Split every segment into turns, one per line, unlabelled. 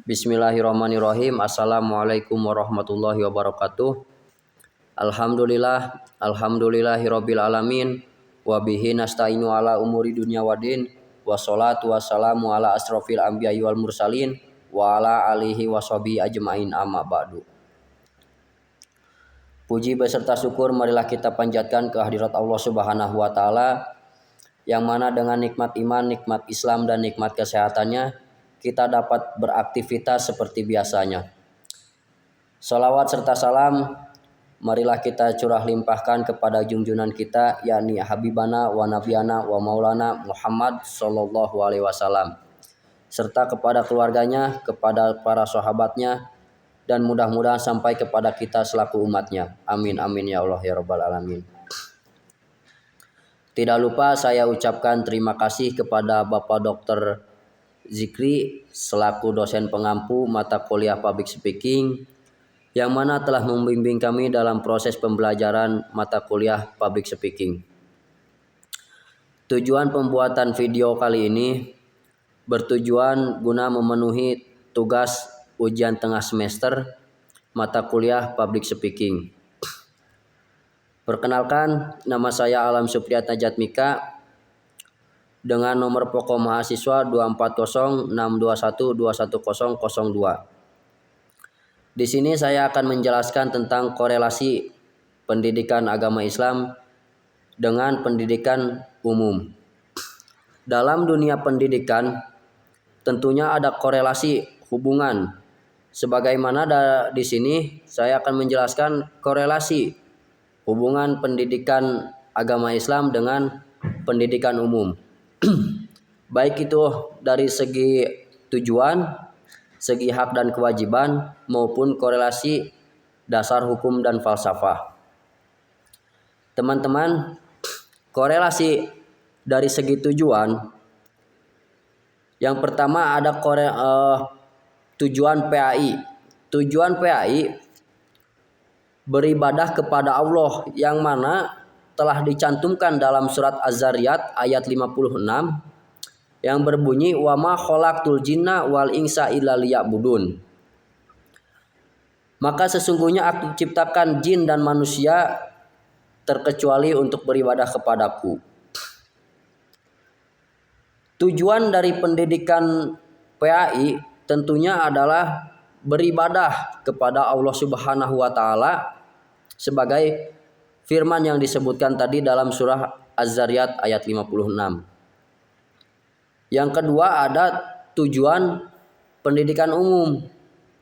Bismillahirrahmanirrahim. Assalamualaikum warahmatullahi wabarakatuh. Alhamdulillahirabbil alamin wa bihi nasta'inu ala umuri dunya waddin. Wassalatu wassalamu ala asrofil anbiya'i wal mursalin wa ala alihi washabihi ajmain amma ba'du. Puji beserta syukur marilah kita panjatkan kehadirat Allah Subhanahu wa taala yang mana dengan nikmat iman, nikmat Islam dan nikmat kesehatannya kita dapat beraktivitas seperti biasanya. Salawat serta salam marilah kita curah limpahkan kepada junjungan kita yakni Habibana wa Nabiyana wa Maulana Muhammad sallallahu alaihi wasallam serta kepada keluarganya, kepada para sahabatnya dan mudah-mudahan sampai kepada kita selaku umatnya. Amin amin ya Allah ya rabbal alamin. Tidak lupa saya ucapkan terima kasih kepada Bapak Dr. Zikri selaku dosen pengampu mata kuliah Public Speaking yang mana telah membimbing kami dalam proses pembelajaran mata kuliah Public Speaking. Tujuan pembuatan video kali ini bertujuan guna memenuhi tugas ujian tengah semester mata kuliah Public Speaking. Perkenalkan, nama saya Alam Supriyatna Jatmika dengan nomor pokok mahasiswa 24062121002. Di sini saya akan menjelaskan tentang korelasi pendidikan agama Islam dengan pendidikan umum. Dalam dunia pendidikan tentunya ada korelasi hubungan. Sebagaimana di sini saya akan menjelaskan korelasi hubungan pendidikan agama Islam dengan pendidikan umum. Baik itu dari segi tujuan, segi hak dan kewajiban maupun korelasi dasar hukum dan falsafah. Teman-teman, korelasi dari segi tujuan yang pertama ada tujuan PAI. Tujuan PAI beribadah kepada Allah yang mana telah dicantumkan dalam surat Az-Zariyat ayat 56 yang berbunyi wa ma khalaqtul jinna wal insa illa liya'budun. Maka sesungguhnya aku ciptakan jin dan manusia terkecuali untuk beribadah kepadaku. Tujuan dari pendidikan PAI tentunya adalah beribadah kepada Allah Subhanahu wa taala sebagai firman yang disebutkan tadi dalam surah Az-Zariyat ayat 56. Yang kedua ada tujuan pendidikan umum.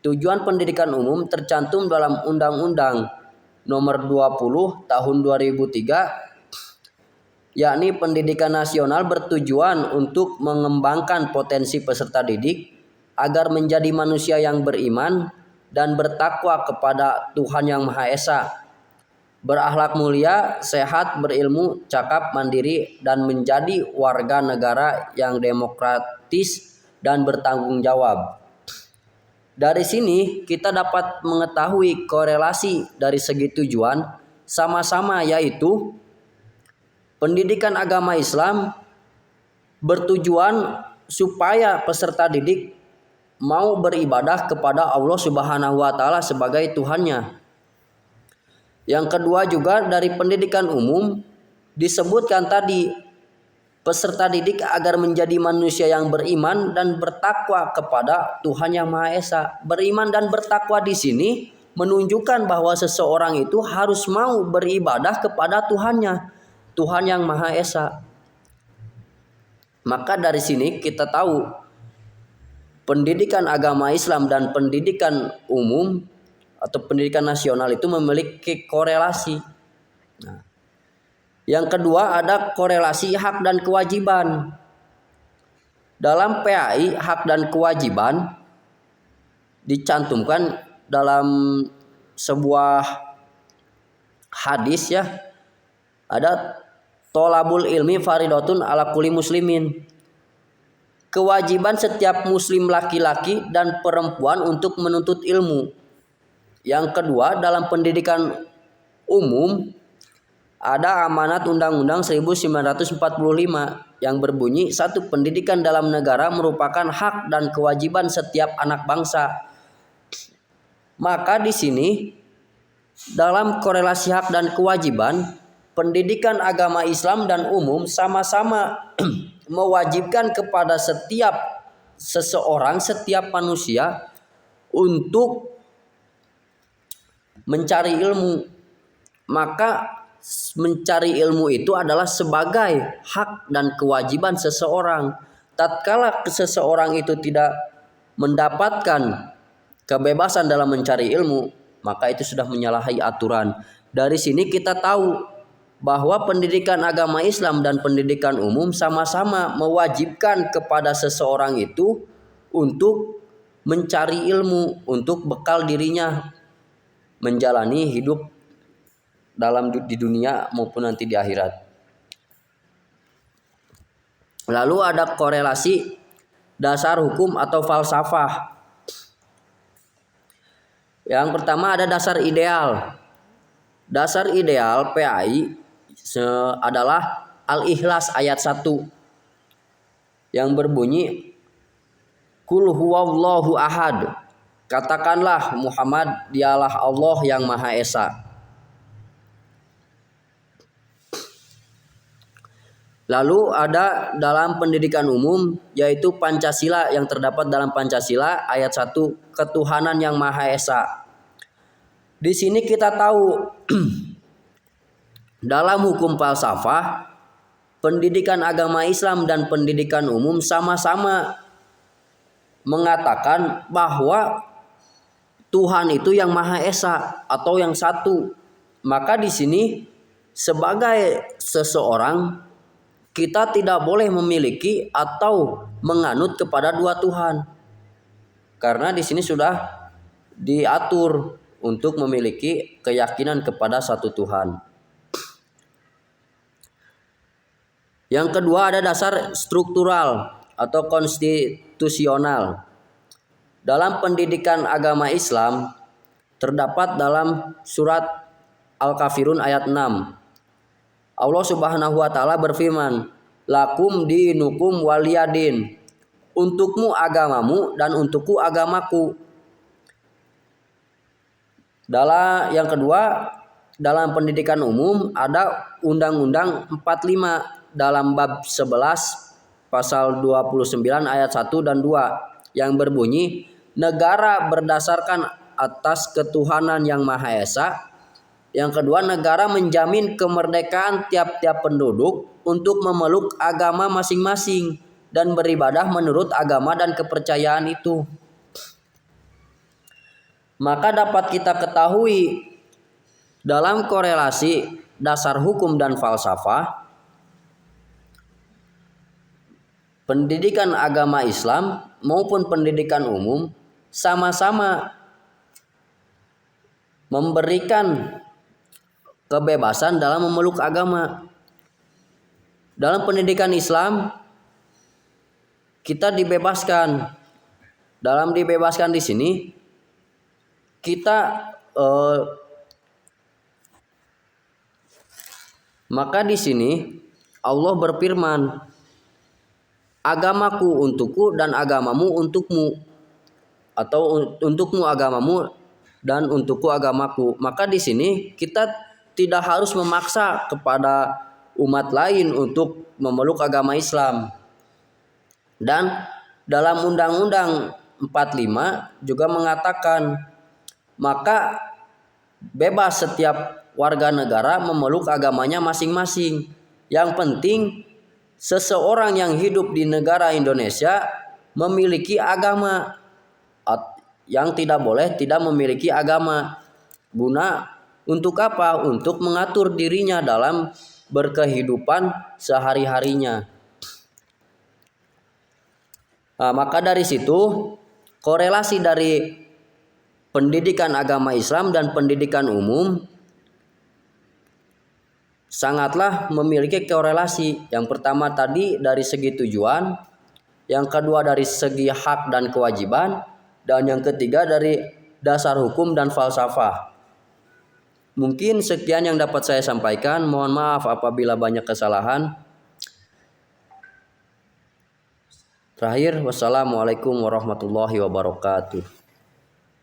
Tujuan pendidikan umum tercantum dalam Undang-Undang Nomor 20 Tahun 2003, yakni pendidikan nasional bertujuan untuk mengembangkan potensi peserta didik agar menjadi manusia yang beriman dan bertakwa kepada Tuhan Yang Maha Esa, berakhlak mulia, sehat, berilmu, cakap, mandiri, dan menjadi warga negara yang demokratis dan bertanggung jawab. Dari sini kita dapat mengetahui korelasi dari segi tujuan sama-sama, yaitu pendidikan agama Islam bertujuan supaya peserta didik mau beribadah kepada Allah Subhanahu wa taala sebagai Tuhannya. Yang kedua juga dari pendidikan umum disebutkan tadi peserta didik agar menjadi manusia yang beriman dan bertakwa kepada Tuhan Yang Maha Esa. Beriman dan bertakwa di sini menunjukkan bahwa seseorang itu harus mau beribadah kepada Tuhannya, Tuhan Yang Maha Esa. Maka dari sini kita tahu pendidikan agama Islam dan pendidikan umum atau pendidikan nasional itu memiliki korelasi. Nah, yang kedua ada korelasi hak dan kewajiban. Dalam PAI hak dan kewajiban dicantumkan dalam sebuah hadis ya. Ada tolabul ilmi faridatun ala kulli muslimin. Kewajiban setiap muslim laki-laki dan perempuan untuk menuntut ilmu. Yang kedua dalam pendidikan umum ada amanat Undang-Undang 1945 yang berbunyi, satu, pendidikan dalam negara merupakan hak dan kewajiban setiap anak bangsa. Maka di sini dalam korelasi hak dan kewajiban, pendidikan agama Islam dan umum sama-sama mewajibkan kepada setiap seseorang, setiap manusia untuk mencari ilmu. Maka mencari ilmu itu adalah sebagai hak dan kewajiban seseorang. Tatkala seseorang itu tidak mendapatkan kebebasan dalam mencari ilmu, maka itu sudah menyalahi aturan. Dari sini kita tahu bahwa pendidikan agama Islam dan pendidikan umum sama-sama mewajibkan kepada seseorang itu untuk mencari ilmu, untuk bekal dirinya menjalani hidup di dunia maupun nanti di akhirat. Lalu ada korelasi dasar hukum atau falsafah. Yang pertama ada dasar ideal. Dasar ideal PAI adalah Al-Ikhlas ayat 1 yang berbunyi, Qul huwallahu ahad. Katakanlah Muhammad, dialah Allah yang Maha Esa. Lalu ada dalam pendidikan umum, yaitu Pancasila, yang terdapat dalam Pancasila ayat 1, ketuhanan yang Maha Esa. Di sini kita tahu dalam hukum falsafah, pendidikan agama Islam dan pendidikan umum sama-sama mengatakan bahwa Tuhan itu yang Maha Esa atau yang satu. Maka di sini sebagai seseorang kita tidak boleh memiliki atau menganut kepada dua Tuhan. Karena di sini sudah diatur untuk memiliki keyakinan kepada satu Tuhan. Yang kedua ada dasar struktural atau konstitusional. Dalam pendidikan agama Islam terdapat dalam surat Al-Kafirun ayat 6. Allah Subhanahu wa taala berfirman, lakum dinukum waliyadin. Untukmu agamamu dan untukku agamaku. Yang kedua, dalam pendidikan umum ada Undang-Undang 45 dalam bab 11 pasal 29 ayat 1 dan 2 yang berbunyi, negara berdasarkan atas ketuhanan yang Maha Esa. Yang kedua, negara menjamin kemerdekaan tiap-tiap penduduk untuk memeluk agama masing-masing dan beribadah menurut agama dan kepercayaan itu. Maka dapat kita ketahui dalam korelasi dasar hukum dan falsafah, pendidikan agama Islam maupun pendidikan umum sama-sama memberikan kebebasan dalam memeluk agama. Dalam pendidikan Islam kita dibebaskan. Dalam dibebaskan di sini kita maka di sini Allah berfirman, agamaku untukku dan agamamu untukmu, atau untukmu agamamu dan untukku agamaku. Maka di sini kita tidak harus memaksa kepada umat lain untuk memeluk agama Islam. Dan dalam Undang-Undang 45 juga mengatakan, maka bebas setiap warga negara memeluk agamanya masing-masing. Yang penting seseorang yang hidup di negara Indonesia memiliki agama. Yang tidak boleh tidak memiliki agama. Guna untuk apa? Untuk mengatur dirinya dalam berkehidupan sehari-harinya. Maka dari situ korelasi dari pendidikan agama Islam dan pendidikan umum sangatlah memiliki korelasi. Yang pertama tadi dari segi tujuan, yang kedua dari segi hak dan kewajiban, dan yang ketiga dari dasar hukum dan falsafah. Mungkin sekian yang dapat saya sampaikan. Mohon maaf apabila banyak kesalahan. Terakhir, wassalamualaikum warahmatullahi wabarakatuh.